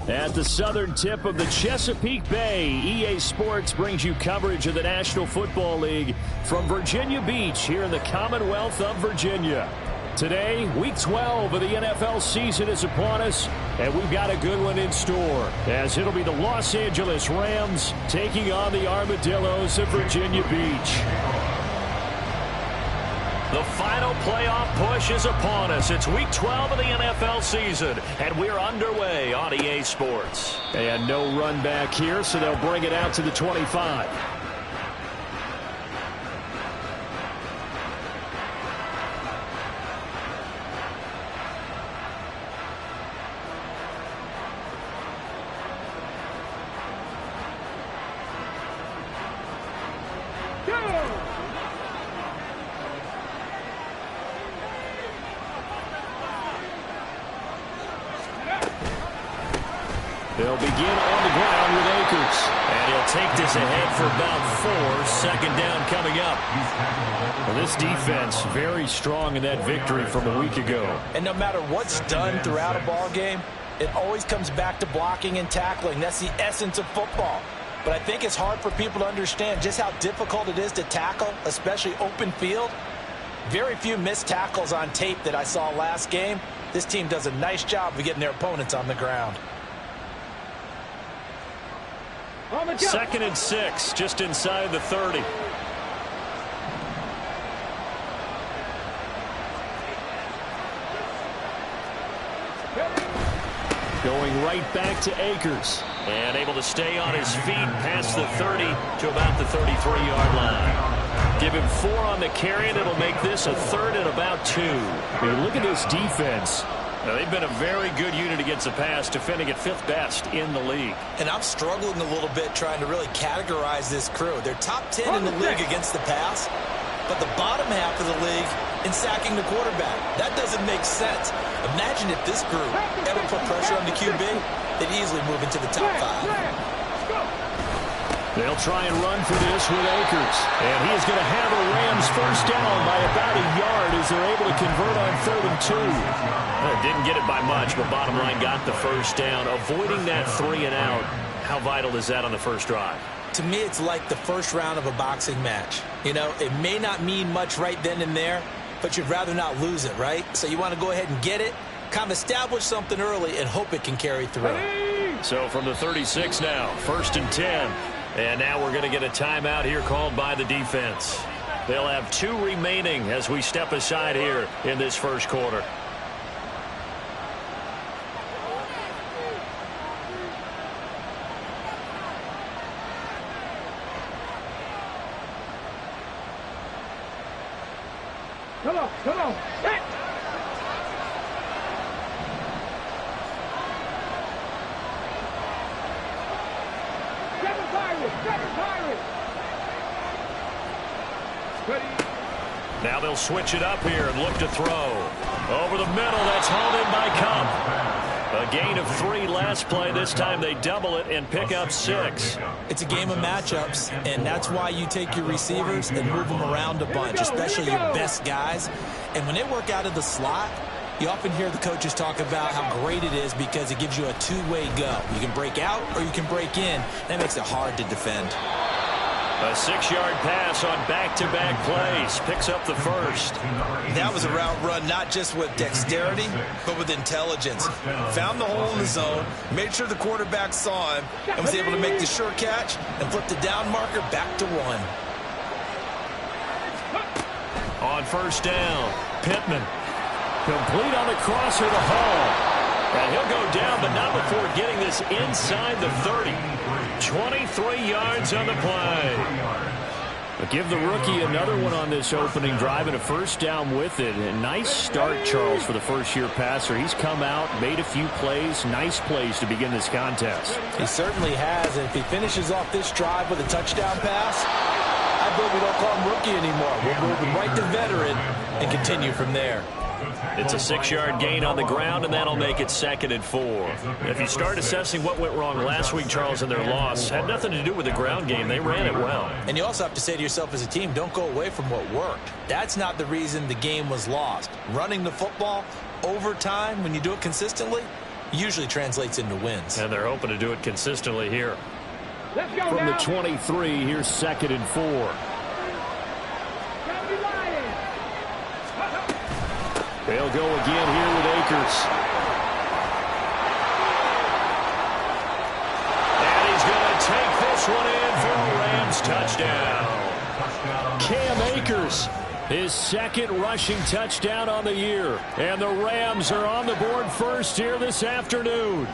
At the southern tip of the Chesapeake Bay, EA Sports brings you coverage of the National Football League from Virginia Beach here in the Commonwealth of Virginia. Today, Week 12 of the NFL season is upon us, and we've got a good one in store, as it'll be the Los Angeles Rams taking on the Armadillos of Virginia Beach. The final playoff push is upon us. It's Week 12 of the NFL season, and we're underway on EA Sports. And no run back here, so they'll bring it out to the 25. They'll begin on the ground with Akers. And he'll take this ahead for about 4. Second down coming up. Well, this defense very strong in that victory from a week ago. And no matter what's done throughout a ball game, it always comes back to blocking and tackling. That's the essence of football. But I think it's hard for people to understand just how difficult it is to tackle, especially open field. Very few missed tackles on tape that I saw last game. This team does a nice job of getting their opponents on the ground. 2nd and 6, just inside the 30. Going right back to Akers. And able to stay on his feet past the 30 to about the 33-yard line. Give him 4 on the carry, and it'll make this a 3rd and about 2. I mean, look at this defense. Now, they've been a very good unit against the pass, defending at 5th best in the league. And I'm struggling a little bit trying to really categorize this crew. They're top 10 in the league against the pass, but the bottom half of the league in sacking the quarterback. That doesn't make sense. Imagine if this group ever put pressure on the QB, they'd easily move into the top 5. They'll try and run for this with Akers. And he is going to have a Rams first down by about a yard as they're able to convert on 3rd and 2. Well, didn't get it by much, but bottom line got the first down. Avoiding that 3 and out. How vital is that on the first drive? To me, it's like the first round of a boxing match. You know, it may not mean much right then and there, but you'd rather not lose it, right? So you want to go ahead and get it, kind of establish something early, and hope it can carry through. So from the 36 now, 1st and 10. And now we're going to get a timeout here called by the defense. They'll have 2 remaining as we step aside here in this first quarter. Come on, come on. Hit. Now they'll switch it up here and look to throw. Over the middle, that's hauled in by Kupp. A gain of 3 last play. This time they double it and pick up 6. It's a game of matchups, and that's why you take your receivers and move them around a bunch, especially your best guys. And when they work out of the slot, you often hear the coaches talk about how great it is because it gives you a 2-way go. You can break out or you can break in. That makes it hard to defend. A 6-yard pass on back-to-back plays. Picks up the first. That was a route run not just with dexterity, but with intelligence. Found the hole in the zone, made sure the quarterback saw him, and was able to make the sure catch and flip the down marker back to 1. On first down, Pittman. Complete on the crosser to Hall. And he'll go down, but not before getting this inside the 30. 23 yards on the play. But give the rookie another one on this opening drive and a first down with it. A nice start, Charles, for the first-year passer. He's come out, made a few plays, nice plays to begin this contest. He certainly has, and if he finishes off this drive with a touchdown pass, I bet we don't call him rookie anymore. We'll move him right to veteran and continue from there. It's a 6-yard gain on the ground, and that'll make it 2nd and 4. If you start assessing what went wrong last week, Charles, in their loss, had nothing to do with the ground game. They ran it well. And you also have to say to yourself as a team, don't go away from what worked. That's not the reason the game was lost. Running the football over time, when you do it consistently, usually translates into wins. And they're hoping to do it consistently here. Let's go From now. the 23, here's 2nd and 4. They'll go again here with Akers. And he's going to take this one in for a Rams touchdown. Cam Akers, his 2nd rushing touchdown on the year. And the Rams are on the board first here this afternoon.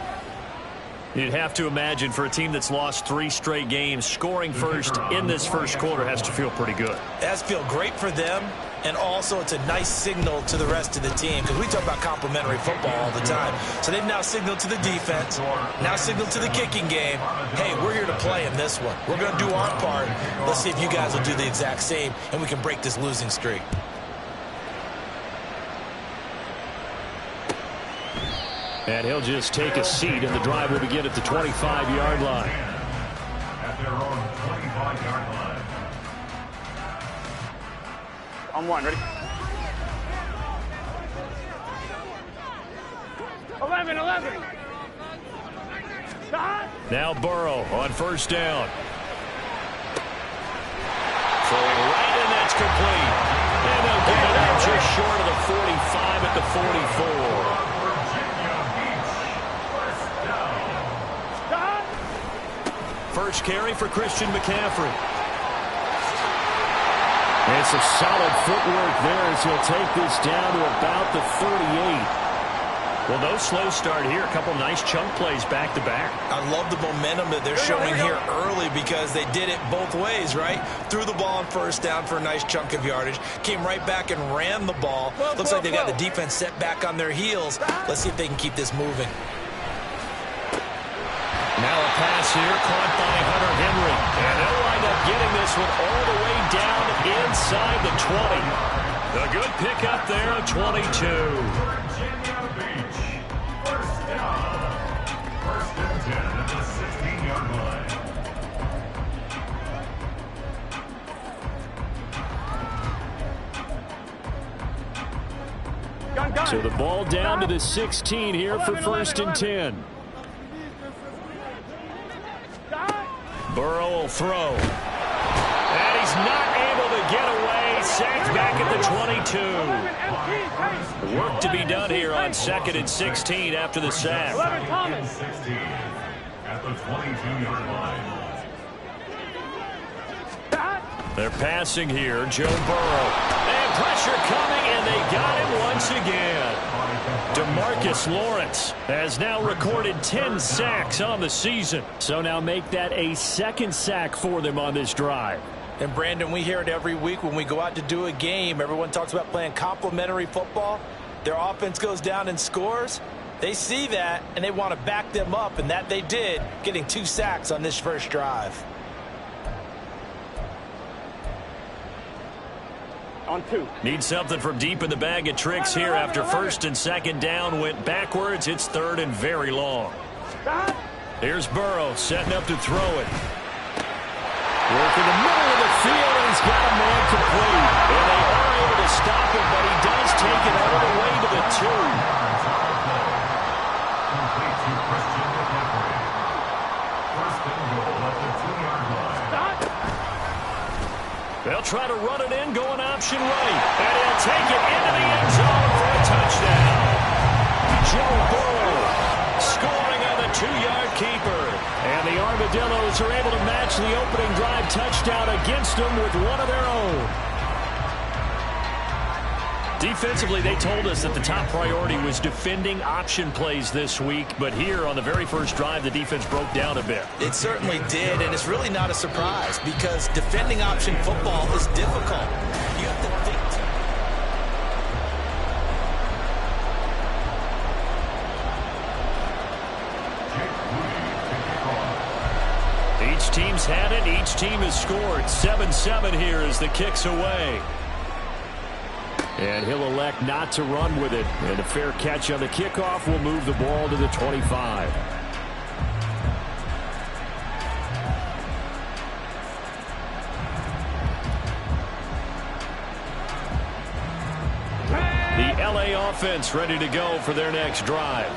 You'd have to imagine for a team that's lost 3 straight games, scoring first in this first quarter has to feel pretty good. It has to feel great for them, and also it's a nice signal to the rest of the team, because we talk about complimentary football all the time. So they've now signaled to the defense, now signaled to the kicking game, hey, we're here to play in this one. We're going to do our part. Let's see if you guys will do the exact same, and we can break this losing streak. And he'll just take a seat, and the drive will begin at the 25-yard line. At their own 25-yard line. On one, ready? 11. Stop. Now Burrow on first down. Throwing right, and that's complete. And they'll get it out just short of the 45 at the 44. First carry for Christian McCaffrey. And some solid footwork there as he'll take this down to about the 38. Well, no slow start here. A couple nice chunk plays back-to-back. I love the momentum that they're showing here early, because they did it both ways, right? Threw the ball on first down for a nice chunk of yardage, came right back and ran the ball. Looks like they got the defense set back on their heels. Let's see if they can keep this moving. Now a pass here caught by Hunter Henry. And they'll wind up getting this one all the way down inside the 20. A good pickup there at 22. Virginia Beach. First down. First and 10 at the 16-yard line. So the ball down to the 16 here for 1st and 10. Burrow will throw. And he's not able to get away. Sacked back at the 22. Work to be done here on 2nd and 16 after the sack. 16 at the 22-yard line. They're passing here. Joe Burrow. And pressure coming, and they got him once again. DeMarcus Lawrence has now recorded 10 sacks on the season. So now make that a 2nd sack for them on this drive. And Brandon, we hear it every week when we go out to do a game. Everyone talks about playing complimentary football. Their offense goes down and scores. They see that, and they want to back them up, and that they did, getting 2 sacks on this first drive. On 2. Need something from deep in the bag of tricks here after 1st and 2nd down went backwards. It's 3rd and very long. Here's Burrow setting up to throw it. Work in the middle of the field, and he's got a man complete. And they are able to stop him, but he does take it all the way to the 2. Complete to Christian McCaffrey. First and goal at the 2-yard line. They'll try to run it in, going option right. And he'll take it into the end zone for a touchdown. Joe Burrow scoring on the 2-yard keeper. And the Armadillos are able to match the opening drive touchdown against them with one of their own. Defensively, they told us that the top priority was defending option plays this week. But here on the very first drive, the defense broke down a bit. It certainly did, and it's really not a surprise, because defending option football is difficult. You have to think. Each team's had it. Each team has scored. 7-7 here as the kick's away. And he'll elect not to run with it. And a fair catch on the kickoff will move the ball to the 25. The LA offense ready to go for their next drive.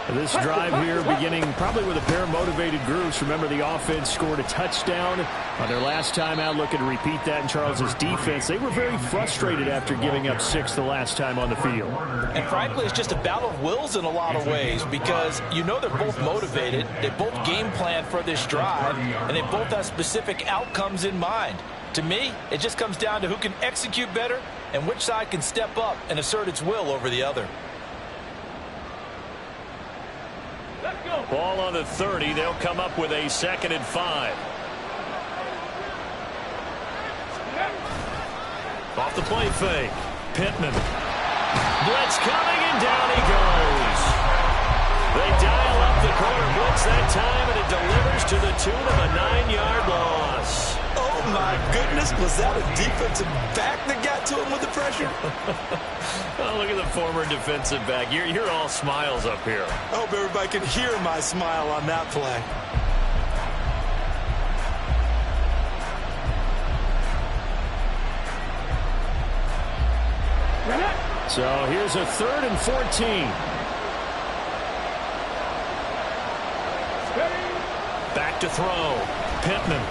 This drive here beginning probably with a pair of motivated groups. Remember, the offense scored a touchdown on their last time out. Looking to repeat that in Charles's defense. They were very frustrated after giving up 6 the last time on the field. And frankly, it's just a battle of wills in a lot of ways because you know they're both motivated. They both game plan for this drive, and they both have specific outcomes in mind. To me, it just comes down to who can execute better and which side can step up and assert its will over the other. Ball on the 30. They'll come up with a 2nd and 5. Off the play fake. Pittman. Blitz coming, and down he goes. They dial up the corner blitz that time, and it delivers to the tune of a 9-yard loss. Oh, my goodness. Was that a defensive back that got to him with the pressure? Oh, look at the former defensive back. You're all smiles up here. I hope everybody can hear my smile on that play. So here's a 3rd and 14. Back to throw. Pittman.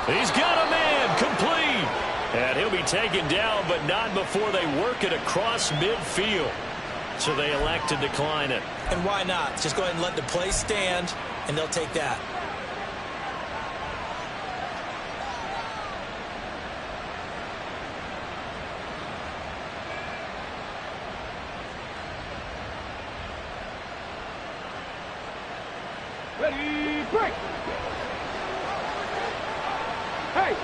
He's got a man. Complete. And he'll be taken down, but not before they work it across midfield. So they elect to decline it. And why not? Just go ahead and let the play stand, and they'll take that. Ready, break! Hey,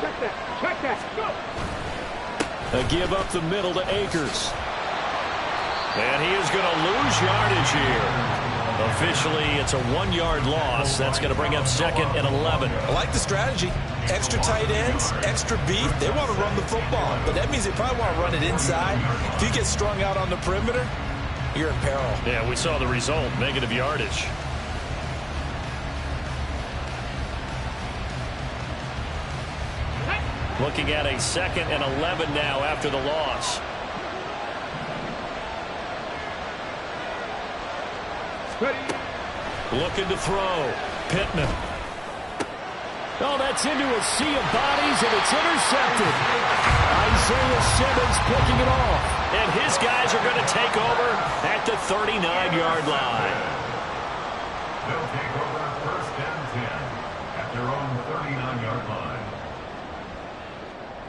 check that, go! A give up the middle to Akers. And he is going to lose yardage here. Officially, it's a 1-yard loss. That's going to bring up 2nd and 11. I like the strategy. Extra tight ends, extra beef. They want to run the football, but that means they probably want to run it inside. If you get strung out on the perimeter, you're in peril. Yeah, we saw the result, negative yardage. Looking at a 2nd and 11 now after the loss. Looking to throw. Pittman. Oh, that's into a sea of bodies, and it's intercepted. Isaiah Simmons picking it off. And his guys are going to take over at the 39-yard line. They'll take over 1st and 10 at their own 39-yard line.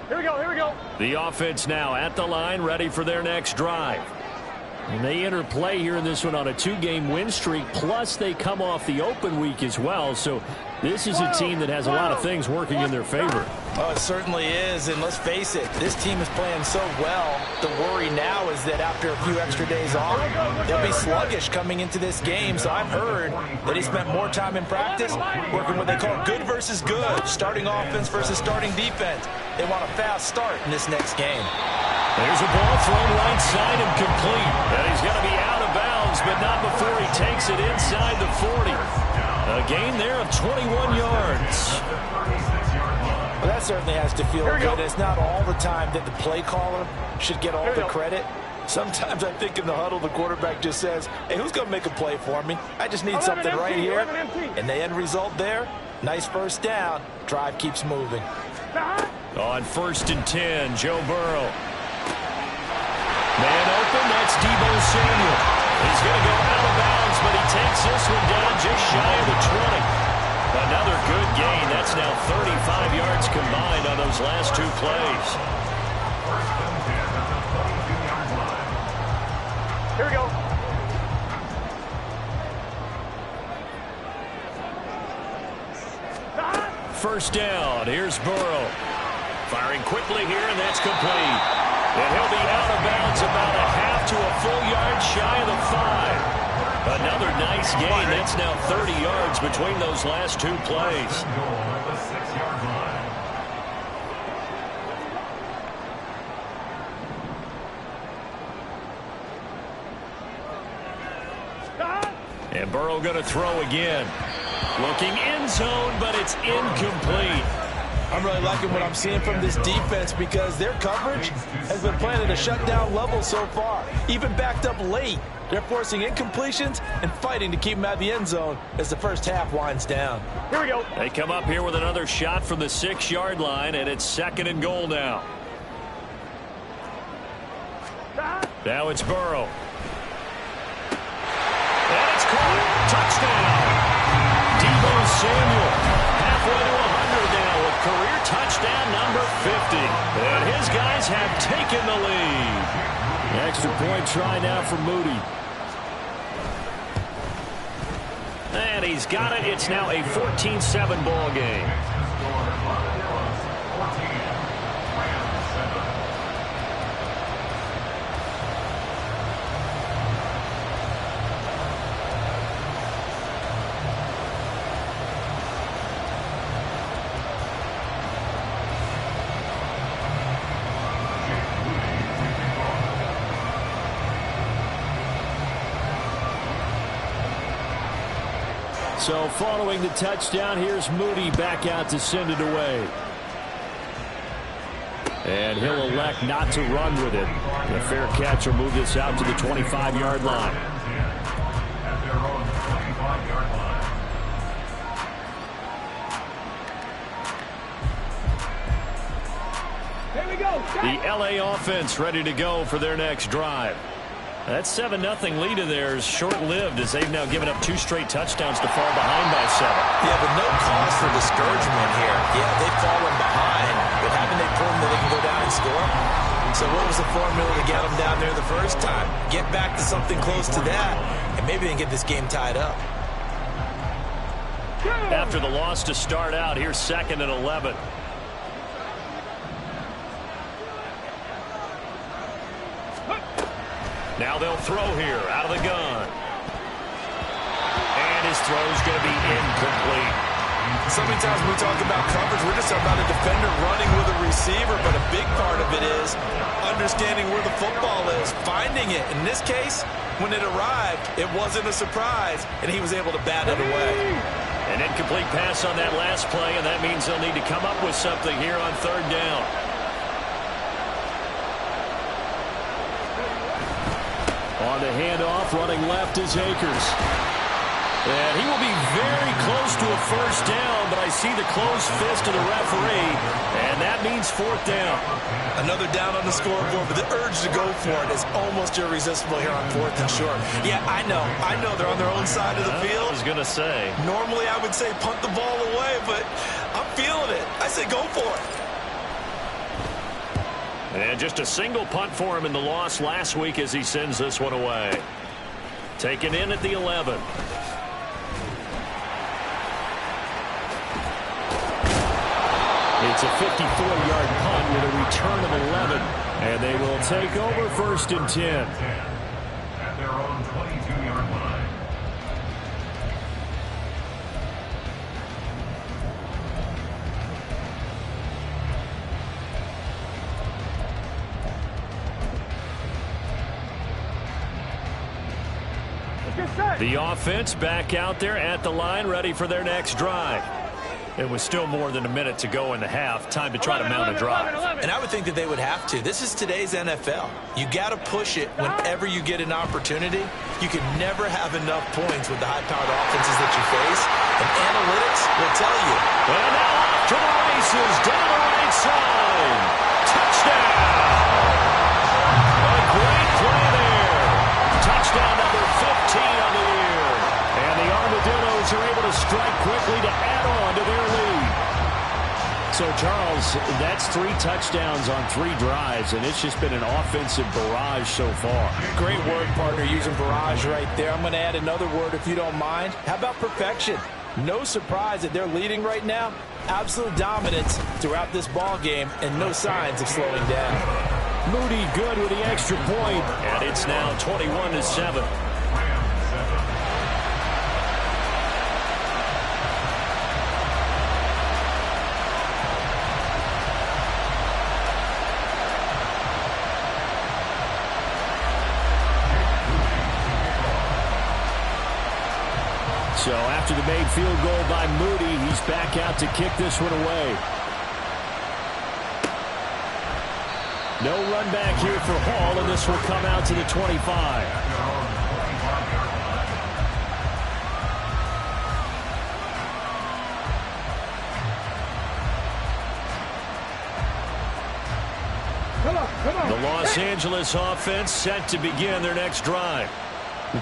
Here we go. The offense now at the line, ready for their next drive. And they enter play here in this one on a 2-game win streak, plus they come off the open week as well. So this is a team that has a lot of things working in their favor. Oh, it certainly is, and let's face it, this team is playing so well. The worry now is that after a few extra days off, they'll be sluggish coming into this game. So I've heard that he spent more time in practice working what they call good versus good, starting offense versus starting defense. They want a fast start in this next game. There's a ball thrown right side and complete. And he's going to be out of bounds, but not before he takes it inside the 40. A gain there of 21 yards. Well, that certainly has to feel good. It's not all the time that the play caller should get all the credit. Sometimes I think in the huddle, the quarterback just says, hey, who's going to make a play for me? I just need something right here. And the end result there, nice first down. Drive keeps moving. On 1st and 10, Joe Burrow. Man open, that's Deebo Samuel. He's going to go out of bounds, but he takes this one down just shy of the 20. Another good gain. That's now 35 yards combined on those last 2 plays. 1st and 10 at the 42-yard line. Here we go. First down. Here's Burrow. Firing quickly here, and that's complete. And he'll be out of bounds about a half to a full yard shy of the 5. Another nice gain. That's now 30 yards between those last 2 plays. Goal at the 6-yard line. And Burrow going to throw again. Looking end zone, but it's incomplete. I'm really liking what I'm seeing from this defense because their coverage has been playing at a shutdown level so far. Even backed up late, they're forcing incompletions and fighting to keep them out of the end zone as the first half winds down. Here we go. They come up here with another shot from the 6-yard line, and it's 2nd and goal now. Now it's Burrow. And it's caught. Touchdown. Deebo Samuel halfway to 100 now with career touchdown number 50. And his guys have taken the lead. Extra point try now for Moody. And he's got it. It's now a 14-7 ball game. So following the touchdown, here's Moody back out to send it away. And he'll elect not to run with it. The fair catch will move this out to the 25-yard line. At their own 25-yard line. Here we go. The L.A. offense ready to go for their next drive. That 7-0 lead of theirs short-lived as they've now given up 2 straight touchdowns to fall behind by 7. Yeah, but no cause for discouragement here. Yeah, they've fallen behind, but haven't they proven that they can go down and score? So what was the formula to get them down there the first time? Get back to something close to that, and maybe they can get this game tied up. After the loss to start out, here's 2nd and 11. Now they'll throw here out of the gun. And his throw's going to be incomplete. So many times when we talk about coverage, we're just talking about a defender running with a receiver, but a big part of it is understanding where the football is, finding it. In this case, when it arrived, it wasn't a surprise, and he was able to bat it away. An incomplete pass on that last play, and that means they'll need to come up with something here on 3rd down. On the handoff, running left is Akers. And he will be very close to a first down, but I see the closed fist of the referee, and that means 4th down. Another down on the scoreboard, but the urge to go for it is almost irresistible here on 4th and short. Yeah, I know they're on their own side of the field. I was going to say. Normally I would say punt the ball away, but I'm feeling it. I say go for it. And just a single punt for him in the loss last week as he sends this one away. Taken in at the 11. It's a 54-yard punt with a return of 11. And they will take over 1st and 10. At their own 22-yard line. The offense back out there at the line, ready for their next drive. It was still more than a minute to go in the half. Time to try to mount a drive. And I would think that they would have to. This is today's NFL. You got to push it whenever you get an opportunity. You can never have enough points with the high-powered offenses that you face. And analytics will tell you. And now off to the races, down the right side. Touchdown! A great play there. Touchdown number 15 on the year. And the Armadillos are able to strike quickly to add on to their lead. So, Charles, that's 3 touchdowns on 3 drives, and it's just been an offensive barrage so far. Great work, partner, using barrage right there. I'm going to add another word if you don't mind. How about perfection? No surprise that they're leading right now. Absolute dominance throughout this ball game and no signs of slowing down. Moody good with the extra point, and it's now 21-7. So after the made field goal by Moody, he's back out to kick this one away. No run back here for Hall, and this will come out to the 25. The Los Angeles offense set to begin their next drive.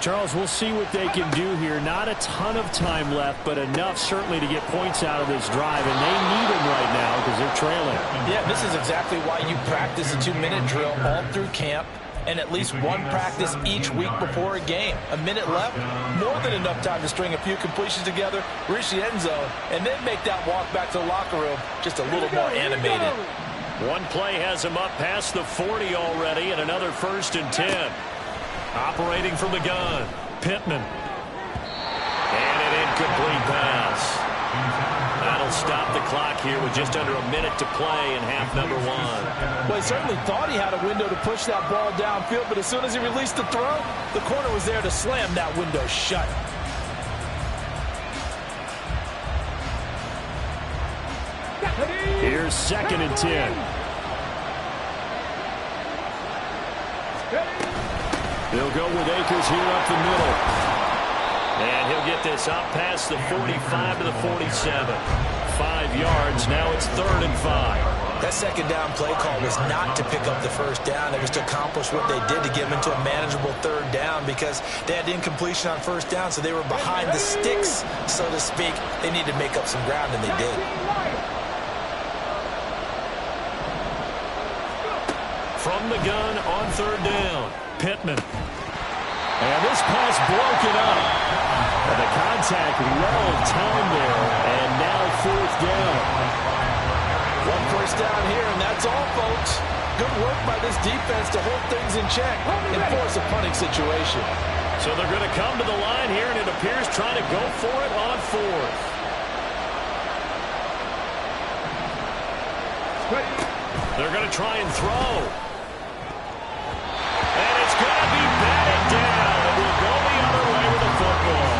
Charles, we'll see what they can do here. Not a ton of time left, but enough certainly to get points out of this drive, and they need them right now because they're trailing. Yeah, this is exactly why you practice a 2-minute drill all through camp and at least one practice each week before a game. A minute left, more than enough time to string a few completions together, reach the end zone, and then make that walk back to the locker room just a little more animated. One play has him up past the 40 already, and another 1st and 10. Operating from the gun, Pittman. And an incomplete pass. That'll stop the clock here with just under a minute to play in half number 1. Well, he certainly thought he had a window to push that ball downfield, but as soon as he released the throw, the corner was there to slam that window shut. Here's 2nd and 10. He'll go with Akers here up the middle. And he'll get this up past the 45 to the 47. 5 yards. Now it's 3rd and 5. That 2nd down play call was not to pick up the 1st down. It was to accomplish what they did to get them into a manageable 3rd down because they had incompletion on 1st down, so they were behind the sticks, so to speak. They needed to make up some ground, and they did. From the gun on 3rd down, Pittman. And this pass broken up. And the contact well timed there, and now 4th down. 1 first down here, and that's all, folks. Good work by this defense to hold things in check and force a punting situation. So they're going to come to the line here, and it appears trying to go for it on 4th. They're going to try and throw. And it's going to be batted down. It will go the other way with the football.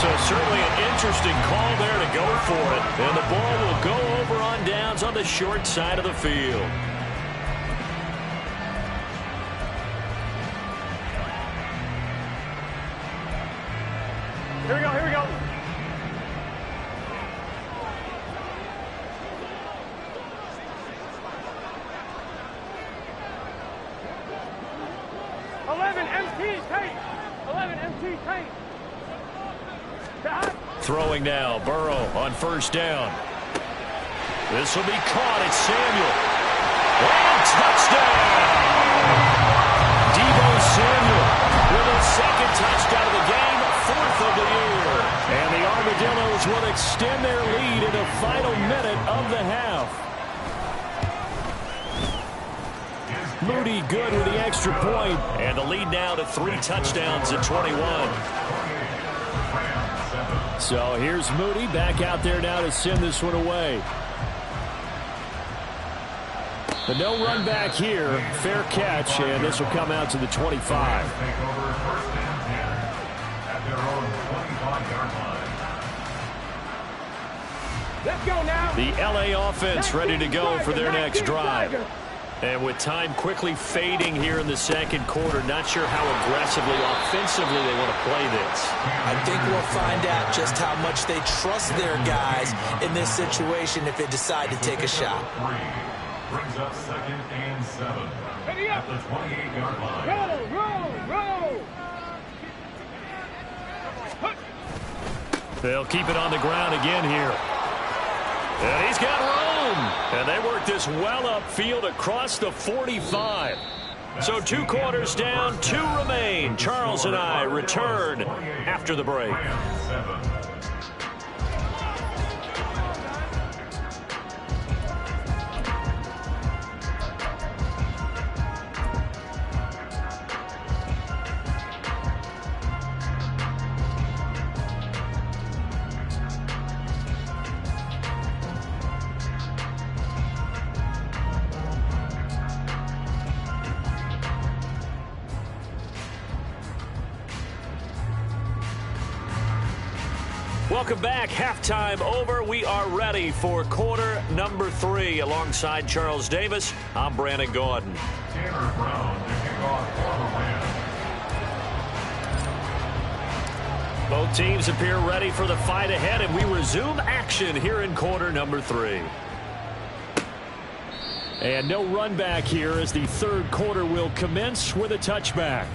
So certainly an interesting call there to go for it. And the ball will go over on downs on the short side of the field. Here we go, here we go. Throwing now, Burrow on 1st down. This will be caught. It's Samuel. And touchdown! Deebo Samuel with his 2nd touchdown of the game, 4th of the year. And the Armadillos will extend their lead in the final minute of the half. Moody good with the extra point. And the lead now to 3 touchdowns at 21. So here's Moody back out there now to send this one away. The no run back here. Fair catch, and this will come out to the 25. Let's go now. The LA offense ready to go for their next drive. And with time quickly fading here in the 2nd quarter, not sure how aggressively, offensively they want to play this. I think we'll find out just how much they trust their guys in this situation if they decide to take a shot. Brings up 2nd and 7 at the 28-yard line. Roll. They'll keep it on the ground again here. And he's got room. And they work this well upfield across the 45. So 2 quarters down, 2 remain. Charles and I return after the break. Welcome back. Halftime over. We are ready 20 for quarter number 3. Alongside Charles Davis, I'm Brandon Gaudin. Tanner Brown to kick off for the win. Both teams appear ready for the fight ahead, and we resume action here in quarter number 3. And no run back here as the third quarter will commence with a touchback.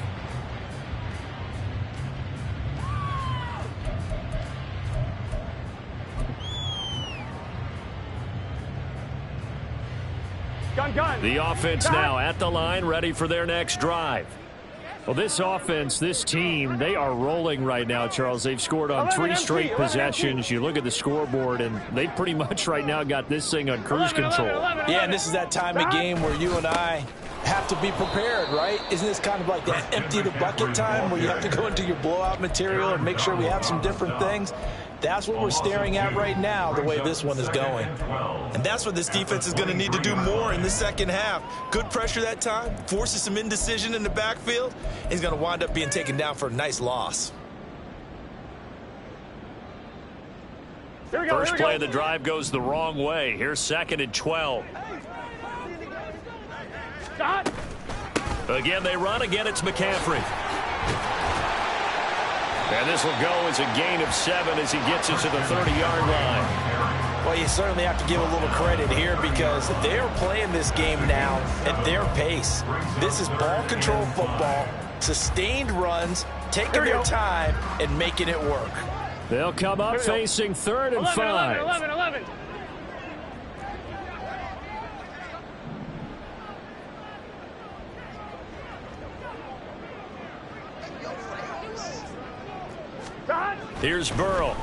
The offense now at the line, ready for their next drive. Well, this offense, this team, they are rolling right now, Charles. They've scored on 3 straight possessions. You look at the scoreboard, and they pretty much right now got this thing on cruise control. Yeah, and this is that time of game where you and I have to be prepared, right? Isn't this kind of like that empty the bucket time where you have to go into your blowout material and make sure we have some different things? That's what we're staring at right now, the way this one is going. And that's what this defense is going to need to do more in the second half. Good pressure that time, forces some indecision in the backfield. He's going to wind up being taken down for a nice loss. First play of the drive goes the wrong way. Here's 2nd and 12. Again, they run. Again, it's McCaffrey. And this will go as a gain of 7 as he gets it to the 30-yard line. Well, you certainly have to give a little credit here because they're playing this game now at their pace. This is ball control football, sustained runs, taking their time and making it work. They'll come up facing 3rd and 5. 11. Here's Burrow.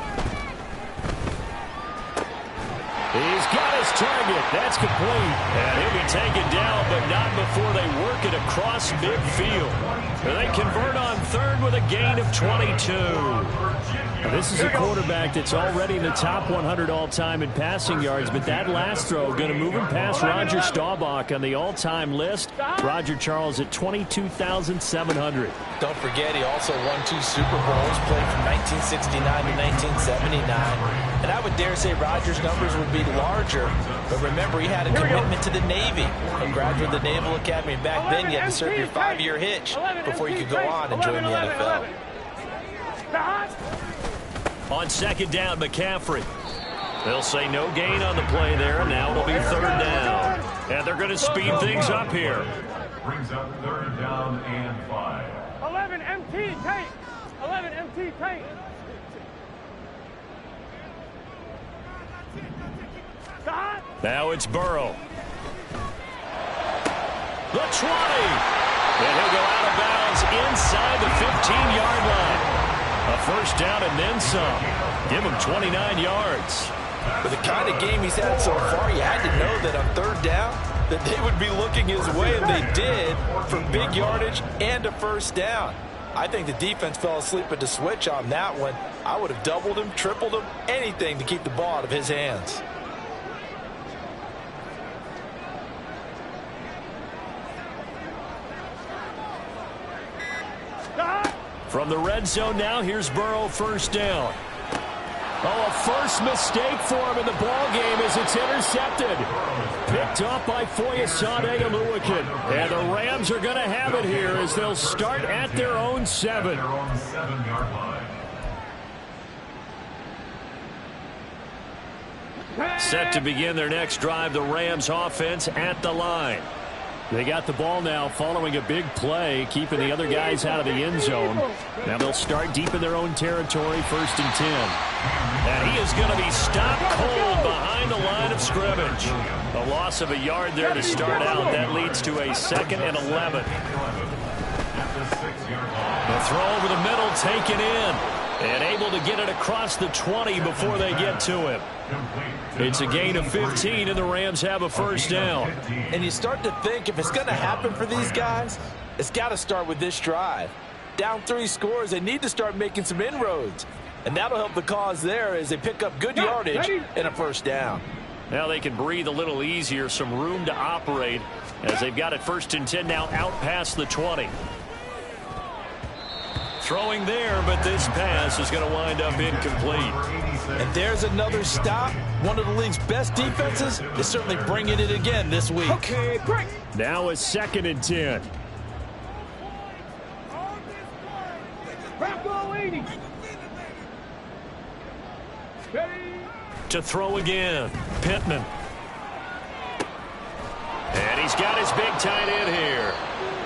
He's got his target. That's complete. And he'll be taken down, but not before they work it across midfield. And they convert on 3rd with a gain of 22. Now, this is a quarterback that's already in the top 100 all-time in passing yards, but that last throw going to move him past Roger Staubach on the all-time list. Roger Charles at 22,700. Don't forget, he also won 2 Super Bowls, played from 1969 to 1979. And I would dare say Roger's numbers would be larger, but remember, he had a commitment to the Navy. A graduate of the Naval Academy. Back then, you had to serve your 5-year hitch before you could go on and join the NFL. On 2nd down, McCaffrey. They'll say no gain on the play there, and now it'll be 3rd down. And they're going to speed things up here. Brings up 3rd down and 5. 11 MT tank. 11 MT tank. Now it's Burrow. The 20. And he'll go out of bounds inside the 15-yard line. A 1st down and then some. Give him 29 yards. With the kind of game he's had so far, you had to know that on 3rd down that they would be looking his way, and they did, for big yardage and a 1st down. I think the defense fell asleep at the switch on that one. I would have doubled him, tripled him, anything to keep the ball out of his hands. From the red zone now, here's Burrow, 1st down. Oh, a first mistake for him in the ball game as it's intercepted. Picked up by Foyesade Oluokun. And the Rams are going to have it here as they'll start at their own 7. Their own 7-yard line. Set to begin their next drive, the Rams offense at the line. They got the ball now following a big play, keeping the other guys out of the end zone. Now they'll start deep in their own territory, 1st and 10. And he is going to be stopped cold behind the line of scrimmage. A loss of a yard there to start out. That leads to a 2nd and 11. The throw over the middle taken in. And able to get it across the 20 before they get to him. It's a gain of 15, and the Rams have a 1st down. And you start to think if it's going to happen for these guys, it's got to start with this drive. Down 3 scores, they need to start making some inroads. And that'll help the cause there as they pick up good yardage and a 1st down. Now they can breathe a little easier, some room to operate as they've got it 1st and 10 now out past the 20. Throwing there, but this pass is going to wind up incomplete. And there's another stop. One of the league's best defenses is certainly bringing it again this week. Okay, great. Now it's 2nd and 10. Bronco 80. Ready. To throw again, Pittman. And he's got his big tight end here.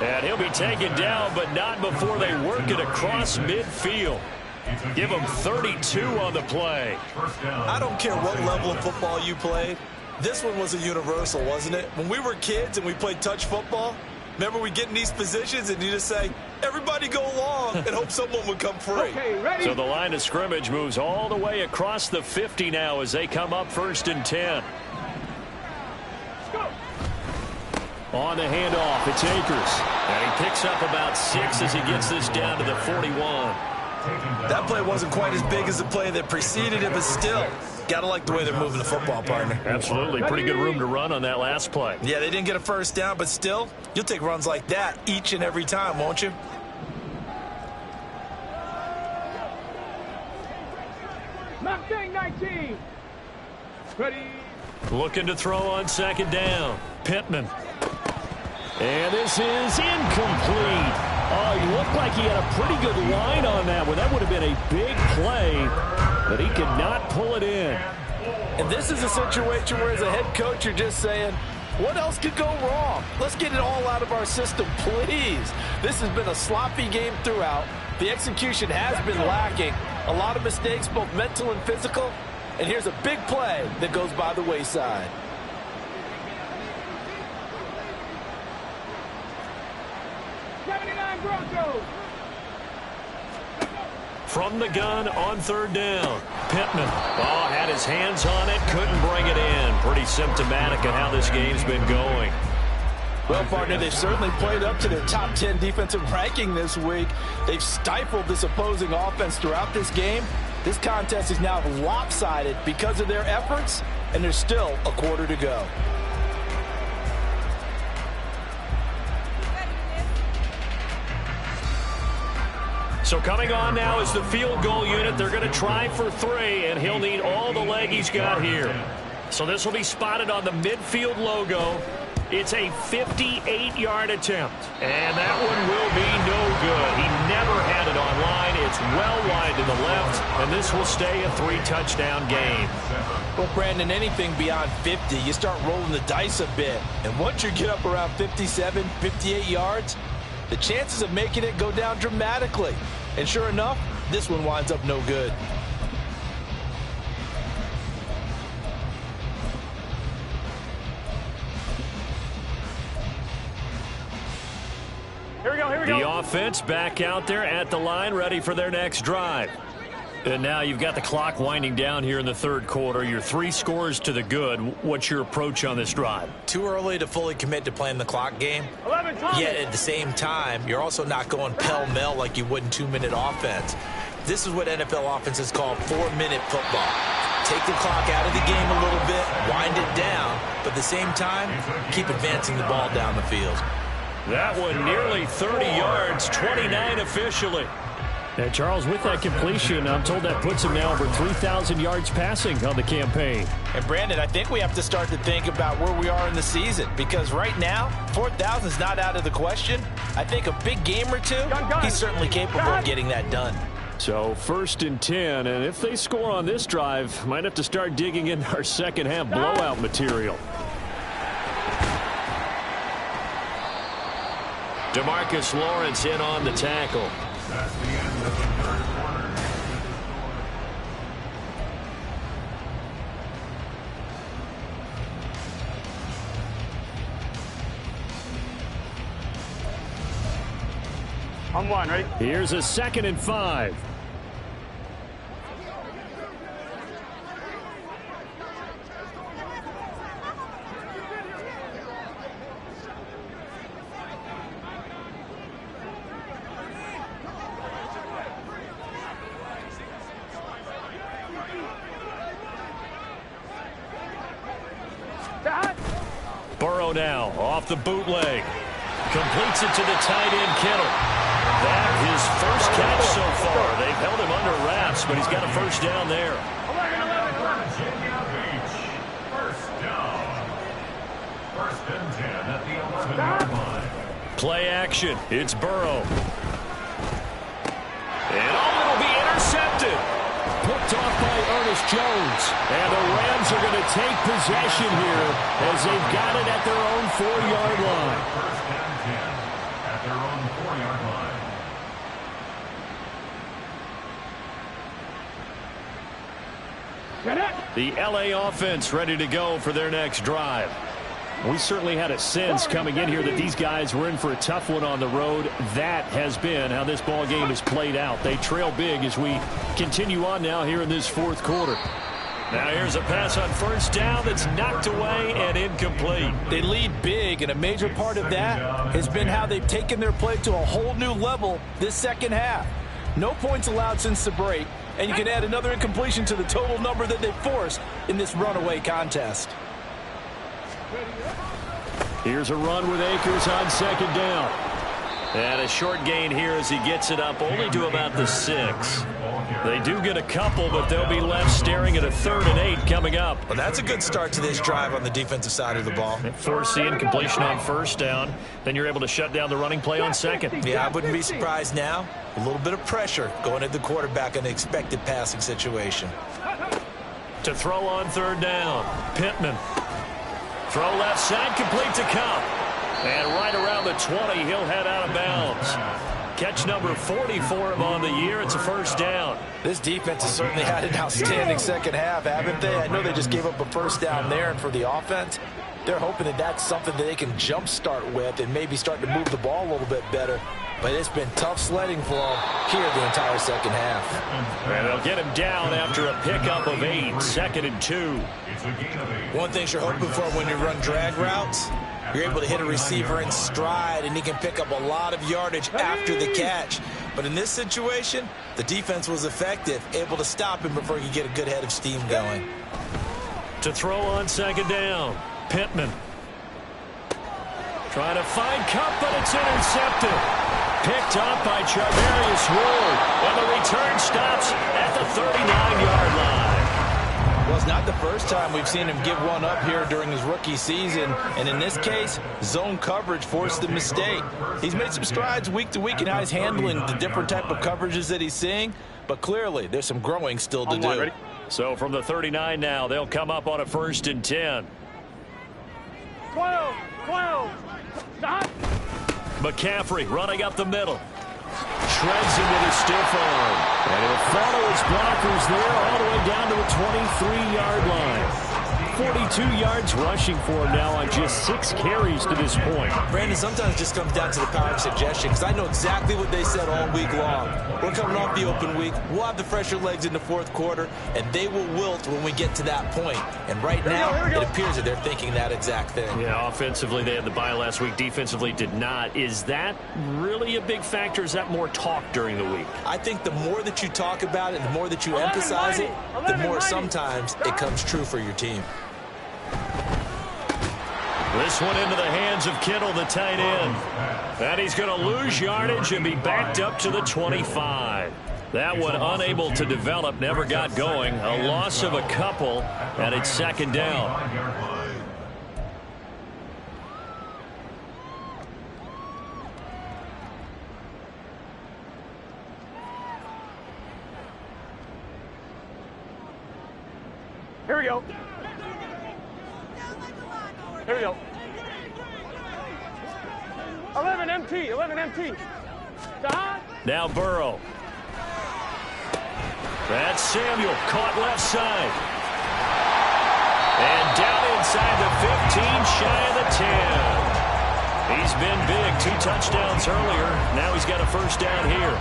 And he'll be taken down, but not before they work it across midfield. Give him 32 on the play. I don't care what level of football you played. This one was a universal, wasn't it? When we were kids and we played touch football, remember we get in these positions and you just say, everybody go long, and hope someone would come free. Okay, ready. So the line of scrimmage moves all the way across the 50 now as they come up 1st and 10. Go. On the handoff, it's Akers. And he picks up about 6 as he gets this down to the 41. That play wasn't quite as big as the play that preceded it, but still, got to like the way they're moving the football, partner. Absolutely. Pretty good room to run on that last play. Yeah, they didn't get a first down, but still, you'll take runs like that each and every time, won't you? Mustang 19. Ready. Looking to throw on 2nd down. Pittman. And this is incomplete. Oh, he looked like he had a pretty good line on that one. That would have been a big play, but he could not pull it in. And this is a situation where as a head coach you're just saying, what else could go wrong? Let's get it all out of our system, please. This has been a sloppy game throughout. The execution has been lacking. A lot of mistakes, both mental and physical. And here's a big play that goes by the wayside. Broncos. From the gun on 3rd down. Pittman. Oh, had his hands on it. Couldn't bring it in. Pretty symptomatic of how this game's been going. Well, partner, they've certainly played up to their top 10 defensive ranking this week. They've stifled this opposing offense throughout this game. This contest is now lopsided because of their efforts, and there's still a quarter to go. So coming on now is the field goal unit. They're going to try for 3, and he'll need all the leg he's got here. So this will be spotted on the midfield logo. It's a 58-yard attempt, and that one will be no good. He never had it on line. It's well wide to the left, and this will stay a 3-touchdown game. Well, Brandon, anything beyond 50, you start rolling the dice a bit. And once you get up around 57, 58 yards, the chances of making it go down dramatically. And sure enough, this one winds up no good. Here we go. The offense back out there at the line, ready for their next drive. And now you've got the clock winding down here in the 3rd quarter. Your 3 scores to the good. What's your approach on this drive? Too early to fully commit to playing the clock game. 11, Thomas. Yet at the same time, you're also not going pell-mell like you would in 2-minute offense. This is what NFL offenses call 4-minute football. Take the clock out of the game a little bit, wind it down, but at the same time, keep advancing the ball down the field. That one nearly 30 yards, 29 officially. And Charles, with that completion, I'm told that puts him now over 3,000 yards passing on the campaign. And Brandon, I think we have to start to think about where we are in the season, because right now, 4,000 is not out of the question. I think a big game or two, he's certainly capable of getting that done. So 1st and 10, and if they score on this drive, might have to start digging in our second half blowout material. DeMarcus Lawrence in on the tackle. That's the end of the 3rd quarter. On 1, ready? Here's a 2nd and 5. Burrow now off the bootleg. Completes it to the tight end, Kittle. That his first catch so far. They've held him under wraps, but he's got a first down there. 11. Virginia Beach. First down. First and 10 at the 11-yard line. Play action. It's Burrow. And it'll be intercepted. Picked off by Ernest Jones. And the Rams are going to take possession here as they've got it at their own 4-yard line. First and 10 at their own 4-yard line. The LA offense ready to go for their next drive. We certainly had a sense coming in here that these guys were in for a tough one on the road. That has been how this ball game has played out. They trail big as we continue on now here in this fourth quarter. Now here's a pass on first down that's knocked away and incomplete. They lead big, and a major part of that has been how they've taken their play to a whole new level this second half. No points allowed since the break, and you can add another incompletion to the total number that they forced in this runaway contest. Here's a run with Akers on second down. And a short gain here as he gets it up only to about the 6. They do get a couple, but they'll be left staring at a 3rd and 8 coming up. Well, that's a good start to this drive on the defensive side of the ball. Force the incompletion on first down. Then you're able to shut down the running play on second. Yeah, I wouldn't be surprised now. A little bit of pressure going at the quarterback in an expected passing situation. To throw on 3rd down, Pittman. Throw left side, complete to Kupp. And right around the 20, he'll head out of bounds. Catch number 40 for him on the year. It's a first down. This defense has certainly had an outstanding second half, haven't they? I know they just gave up a first down there, and for the offense, they're hoping that that's something that they can jumpstart with and maybe start to move the ball a little bit better. But it's been tough sledding for them here the entire second half. And they'll get him down after a pickup of 8, 2nd and 2. One thing you're hoping for when you run drag routes, you're able to hit a receiver in stride, and he can pick up a lot of yardage after the catch. But in this situation, the defense was effective, able to stop him before he could get a good head of steam going. To throw on second down, Pittman. Trying to find Kupp, but it's intercepted. Picked up by Charvarius Ward. And the return stops at the 39-yard line. Well, it's not the first time we've seen him give one up here during his rookie season. And in this case, zone coverage forced the mistake. He's made some strides week to week in how he's handling the different type of coverages that he's seeing. But clearly, there's some growing still to do. Ready? So from the 39 now, they'll come up on a 1st and 10. 12. Stop. McCaffrey running up the middle. Shreds him with a stiff arm. And he'll follow his blockers there all the way down to the 23-yard line. 42 yards rushing for him now on just 6 carries to this point. Brandon, sometimes it just comes down to the power of suggestion, because I know exactly what they said all week long. We're coming off the open week. We'll have the fresher legs in the fourth quarter, and they will wilt when we get to that point. And right now, it appears that they're thinking that exact thing. Yeah, offensively, they had the bye last week. Defensively, did not. Is that really a big factor? Is that more talk during the week? I think the more that you talk about it, the more that you emphasize it, the more sometimes it comes true for your team. This one into the hands of Kittle, the tight end. And he's going to lose yardage and be backed up to the 25. That one unable to develop, never got going. A loss of a couple, and it's 2nd down. Here we go. Here we go. 11 MT. Stop. Now Burrow. That's Samuel, caught left side. And down inside the 15, shy of the 10. He's been big, 2 touchdowns earlier. Now he's got a first down here.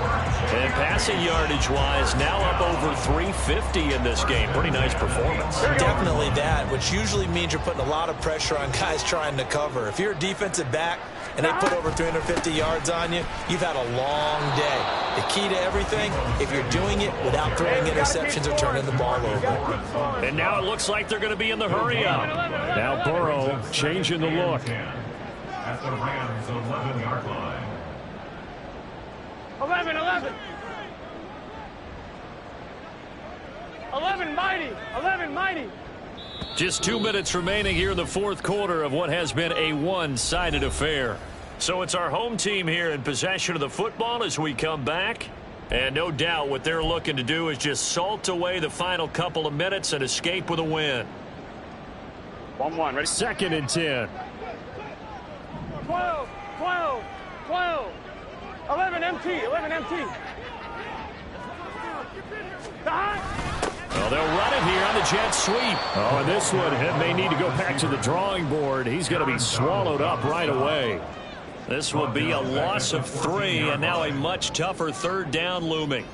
And passing yardage-wise, now up over 350 in this game. Pretty nice performance. Definitely that, which usually means you're putting a lot of pressure on guys trying to cover. If you're a defensive back and they put over 350 yards on you, you've had a long day. The key to everything, if you're doing it without throwing interceptions or turning the ball over. And now it looks like they're going to be in the hurry-up. Now Burrow changing the look. At the Rams' 11-yard line. 11, 11. 11 mighty. 11 mighty. Just 2 minutes remaining here in the fourth quarter of what has been a one-sided affair. So it's our home team here in possession of the football as we come back. And no doubt what they're looking to do is just salt away the final couple of minutes and escape with a win. 1-1, ready? 2nd and 10. 12, 12, 12. 11 MT, 11 MT. Well, they'll run it here on the jet sweep. Oh, and this one may need to go back to the drawing board. He's going to be swallowed up right away. This will be a loss of 3, and now a much tougher 3rd down looming.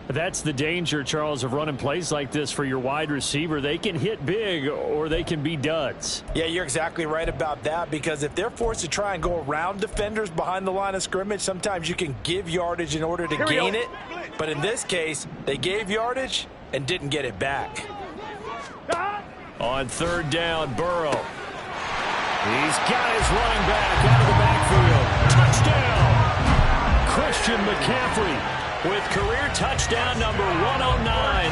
That's the danger, Charles, of running plays like this for your wide receiver. They can hit big or they can be duds. Yeah, you're exactly right about that, because if they're forced to try and go around defenders behind the line of scrimmage, sometimes you can give yardage in order to gain it. But in this case, they gave yardage and didn't get it back. On 3rd down, Burrow. He's got his running back out of the backfield. Touchdown! Christian McCaffrey with career touchdown number 109.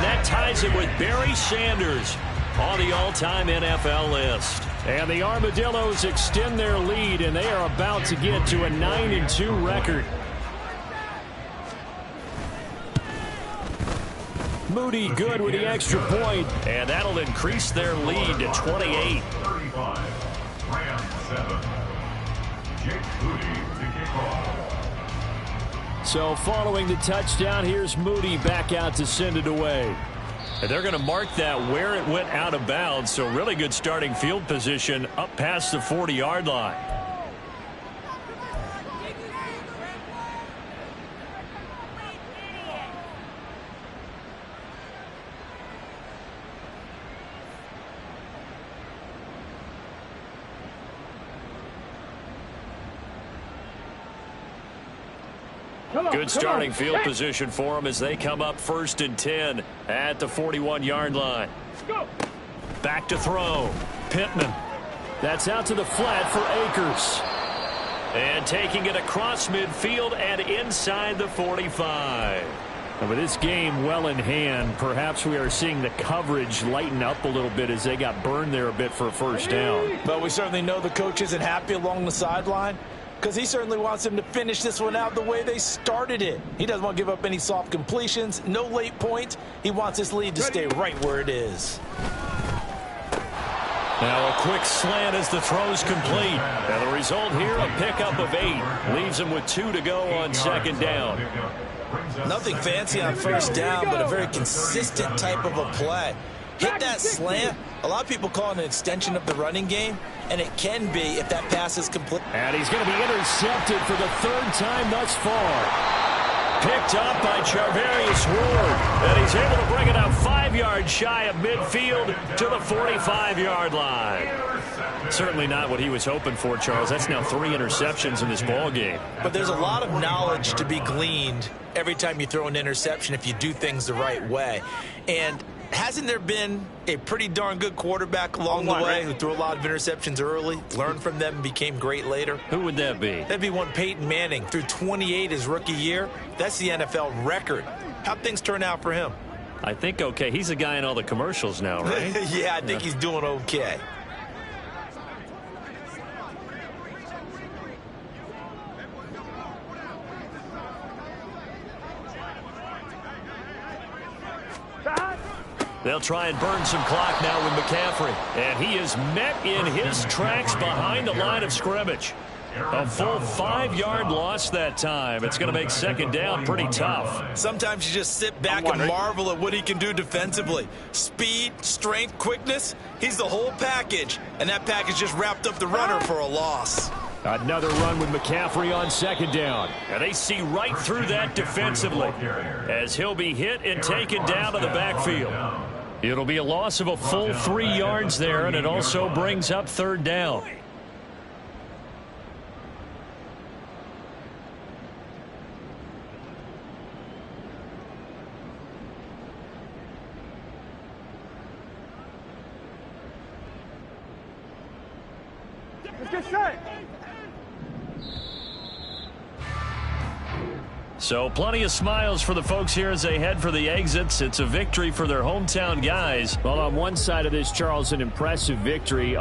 That ties it with Barry Sanders on the all-time NFL list. And the Armadillos extend their lead, and they are about to get to a 9-2 record. Moody good with the extra point, and that'll increase their lead to 28. 35, Rams 7. Jake Moody to kick off. So following the touchdown, here's Moody back out to send it away. And they're going to mark that where it went out of bounds, so really good starting field position up past the 40-yard line. Good starting field position for them as they come up 1st and 10 at the 41-yard line. Back to throw. Pittman. That's out to the flat for Akers. And taking it across midfield and inside the 45. And with this game well in hand, perhaps we are seeing the coverage lighten up a little bit as they got burned there a bit for a 1st down. But we certainly know the coach isn't happy along the sideline, because he certainly wants them to finish this one out the way they started it. He doesn't want to give up any soft completions, no late points. He wants his lead to stay right where it is. Now a quick slant as the throw's complete. And the result here, a pickup of 8. Leaves them with 2 to go on 2nd down. Nothing fancy on 1st down, but a very consistent type of a play. Hit that slant. A lot of people call it an extension of the running game, and it can be if that pass is complete. And he's going to be intercepted for the 3rd time thus far. Picked up by Charvarius Ward, and he's able to bring it out 5 yards shy of midfield to the 45-yard line. Certainly not what he was hoping for, Charles. That's now 3 interceptions in this ball game. But there's a lot of knowledge to be gleaned every time you throw an interception if you do things the right way. And hasn't there been a pretty darn good quarterback along the way who threw a lot of interceptions early, learned from them, and became great later? Who would that be? That'd be one Peyton Manning. Threw 28 his rookie year. That's the NFL record. How'd things turn out for him? I think okay. He's a guy in all the commercials now, right? Yeah, I think he's doing okay. They'll try and burn some clock now with McCaffrey. And he is met in his tracks behind the line of scrimmage. A full 5-yard loss that time. It's going to make 2nd down pretty tough. Sometimes you just sit back and marvel at what he can do defensively. Speed, strength, quickness. He's the whole package. And that package just wrapped up the runner for a loss. Another run with McCaffrey on 2nd down. And they see right through that defensively as he'll be hit and taken down to the backfield. It'll be a loss of a full 3 yards there, and it also brings up 3rd down. Let's get set. So plenty of smiles for the folks here as they head for the exits. It's a victory for their hometown guys. Well, on one side of this, Charles, an impressive victory.